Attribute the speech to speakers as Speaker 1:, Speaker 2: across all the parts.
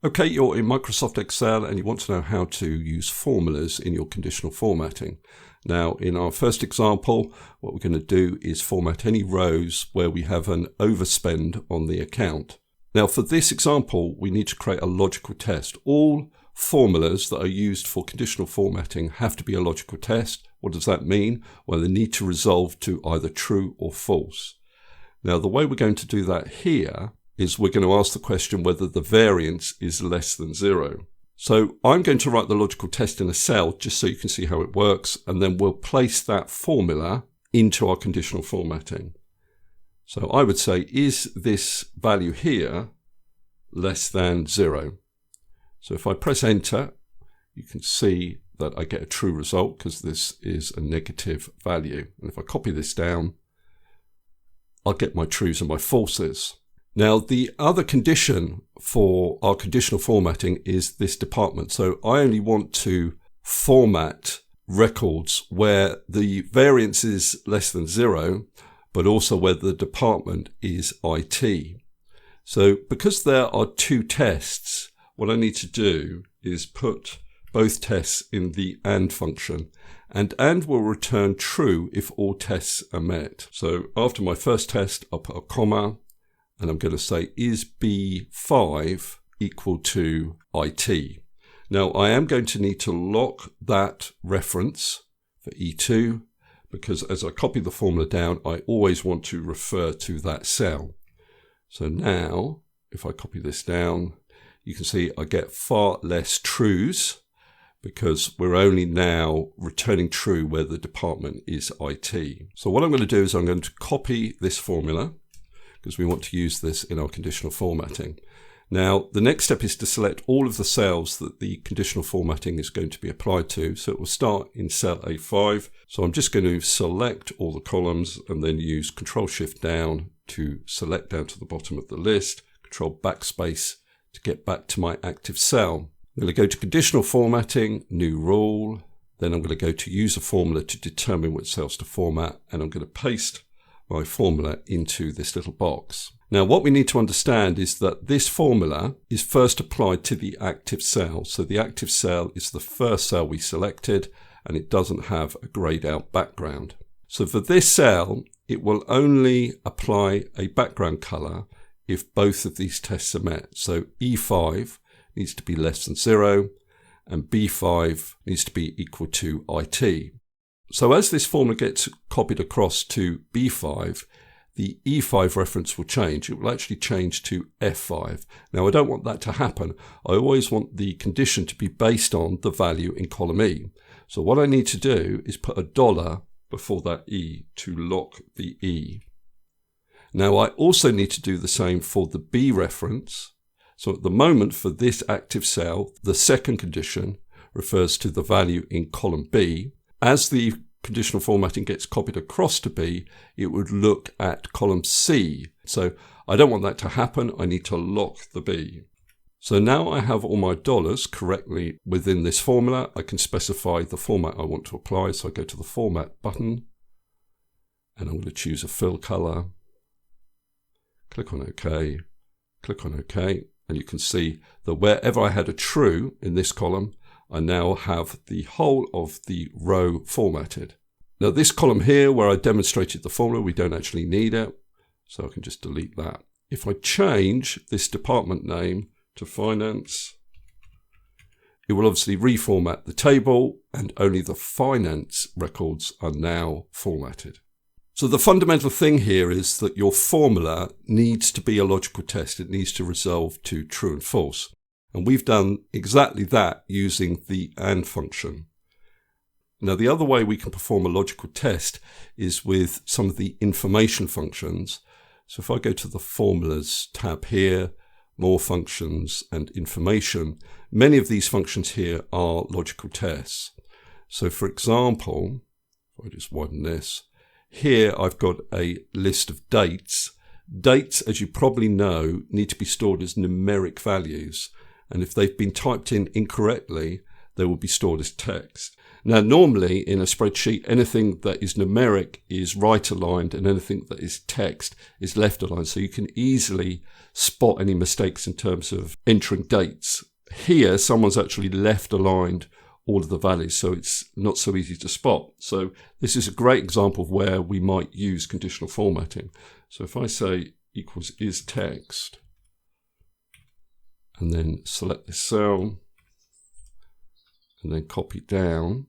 Speaker 1: Okay, you're in Microsoft Excel and you want to know how to use formulas in your conditional formatting. Now, in our first example, what we're going to do is format any rows where we have an overspend on the account. Now, for this example, we need to create a logical test. All formulas that are used for conditional formatting have to be a logical test. What does that mean? Well, they need to resolve to either true or false. Now, the way we're going to do that here is we're going to ask the question whether the variance is less than 0. So I'm going to write the logical test in a cell just so you can see how it works, and then we'll place that formula into our conditional formatting. So I would say, is this value here less than 0? So if I press enter, you can see that I get a true result because this is a negative value. And if I copy this down, I'll get my trues and my falses. Now, the other condition for our conditional formatting is this department. So I only want to format records where the variance is less than 0, but also where the department is IT. So because there are two tests, what I need to do is put both tests in the AND function. And will return true if all tests are met. So after my first test, I'll put a comma. And I'm going to say, is B5 equal to IT? Now, I am going to need to lock that reference for E2, because as I copy the formula down, I always want to refer to that cell. So now, if I copy this down, you can see I get far less trues, because we're only now returning true where the department is IT. So what I'm going to do is I'm going to copy this formula, because we want to use this in our conditional formatting. Now, the next step is to select all of the cells that the conditional formatting is going to be applied to. So it will start in cell A5. So I'm just going to select all the columns and then use Control-Shift down to select down to the bottom of the list, Control Backspace to get back to my active cell. I'm going to go to conditional formatting, new rule. Then I'm going to go to use a formula to determine which cells to format, and I'm going to paste my formula into this little box. Now, what we need to understand is that this formula is first applied to the active cell. So the active cell is the first cell we selected, and it doesn't have a grayed out background. So for this cell, it will only apply a background color if both of these tests are met. So E5 needs to be less than 0, and B5 needs to be equal to IT. So as this formula gets copied across to B5, the E5 reference will change. It will actually change to F5. Now, I don't want that to happen. I always want the condition to be based on the value in column E. So what I need to do is put a $, before that E to lock the E. Now, I also need to do the same for the B reference. So at the moment, for this active cell, the second condition refers to the value in column B. As the conditional formatting gets copied across to B, it would look at column C. So I don't want that to happen. I need to lock the B. So now I have all my dollars correctly within this formula. I can specify the format I want to apply. So I go to the Format button, and I'm going to choose a fill color. Click on OK. Click on OK. And you can see that wherever I had a true in this column, I now have the whole of the row formatted. Now this column here where I demonstrated the formula, we don't actually need it. So I can just delete that. If I change this department name to finance, it will obviously reformat the table, and only the finance records are now formatted. So the fundamental thing here is that your formula needs to be a logical test. It needs to resolve to true and false. And we've done exactly that using the AND function. Now, the other way we can perform a logical test is with some of the information functions. So if I go to the Formulas tab here, More Functions and Information, many of these functions here are logical tests. So for example, if I just widen this, here I've got a list of dates. Dates, as you probably know, need to be stored as numeric values. And if they've been typed in incorrectly, they will be stored as text. Now, normally in a spreadsheet, anything that is numeric is right aligned and anything that is text is left aligned. So you can easily spot any mistakes in terms of entering dates. Here, someone's actually left aligned all of the values, so it's not so easy to spot. So this is a great example of where we might use conditional formatting. So if I say equals is text, and then select this cell, and then copy down,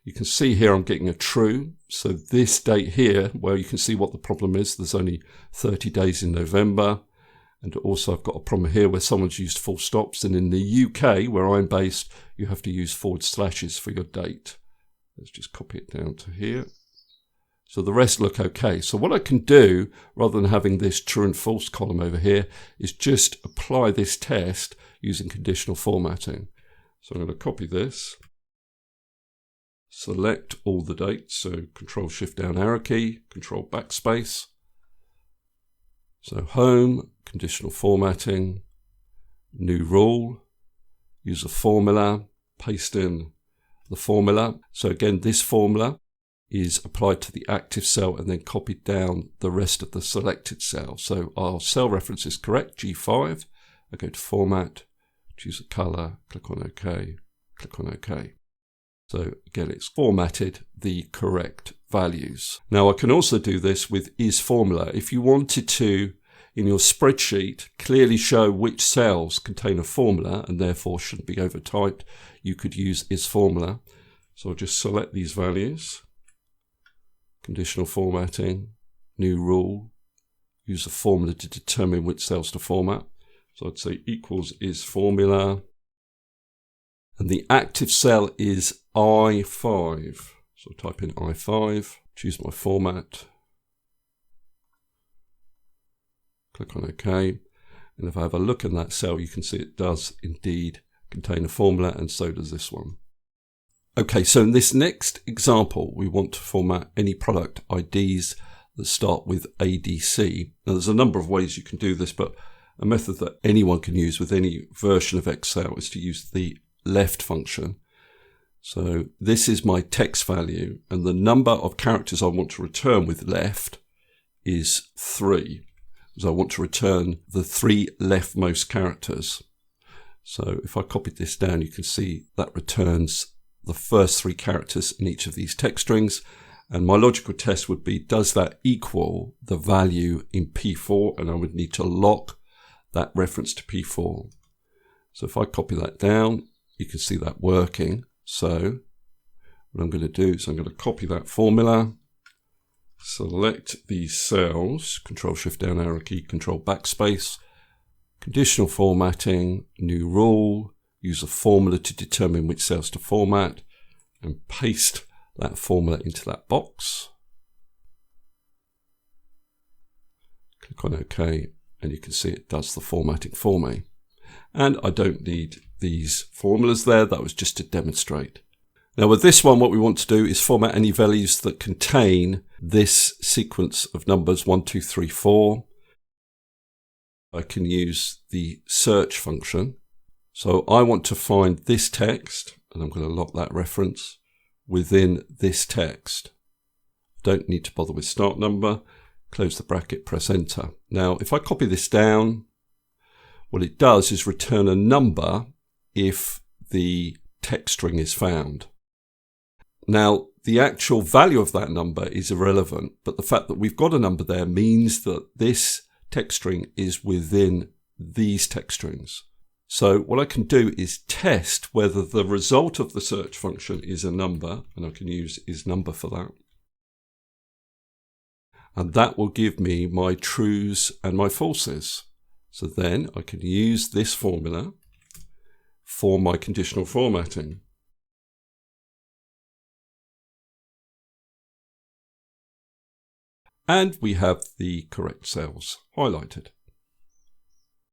Speaker 1: you can see here I'm getting a true. So this date here, where you can see what the problem is, there's only 30 days in November. And also I've got a problem here where someone's used full stops. And in the UK, where I'm based, you have to use forward slashes for your date. Let's just copy it down to here. So the rest look okay. So what I can do, rather than having this true and false column over here, is just apply this test using conditional formatting. So I'm going to copy this. Select all the dates, so Control-Shift-Down arrow key, Control backspace. So home, conditional formatting, new rule, use a formula, paste in the formula. So again, this formula is applied to the active cell and then copied down the rest of the selected cell. So our cell reference is correct, G5. I go to Format, choose a color, click on OK, click on OK. So again, it's formatted the correct values. Now I can also do this with ISFORMULA. If you wanted to, in your spreadsheet, clearly show which cells contain a formula and therefore shouldn't be overtyped, you could use ISFORMULA. So I'll just select these values, conditional formatting, new rule, use a formula to determine which cells to format. So I'd say equals ISFORMULA. And the active cell is I5. So type in I5, choose my format, click on OK. And if I have a look in that cell, you can see it does indeed contain a formula, and so does this one. Okay, so in this next example, we want to format any product IDs that start with ADC. Now there's a number of ways you can do this, but a method that anyone can use with any version of Excel is to use the left function. So this is my text value, and the number of characters I want to return with left is 3. So I want to return the 3 leftmost characters. So if I copied this down, you can see that returns the first 3 characters in each of these text strings. And my logical test would be, does that equal the value in P4? And I would need to lock that reference to P4. So if I copy that down, you can see that working. So what I'm going to do is I'm going to copy that formula, select these cells, Control-Shift-Down arrow key, Control backspace, conditional formatting, new rule, use a formula to determine which cells to format, and paste that formula into that box. Click on OK, and you can see it does the formatting for me. And I don't need these formulas there. That was just to demonstrate. Now with this one, what we want to do is format any values that contain this sequence of numbers 1, 2, 3, 4. I can use the search function. So I want to find this text, and I'm going to lock that reference within this text. Don't need to bother with start number. Close the bracket, press enter. Now if I copy this down, what it does is return a number if the text string is found. Now, the actual value of that number is irrelevant, but the fact that we've got a number there means that this text string is within these text strings. So what I can do is test whether the result of the search function is a number, and I can use isNumber for that. And that will give me my trues and my falses. So then I can use this formula for my conditional formatting. And we have the correct cells highlighted.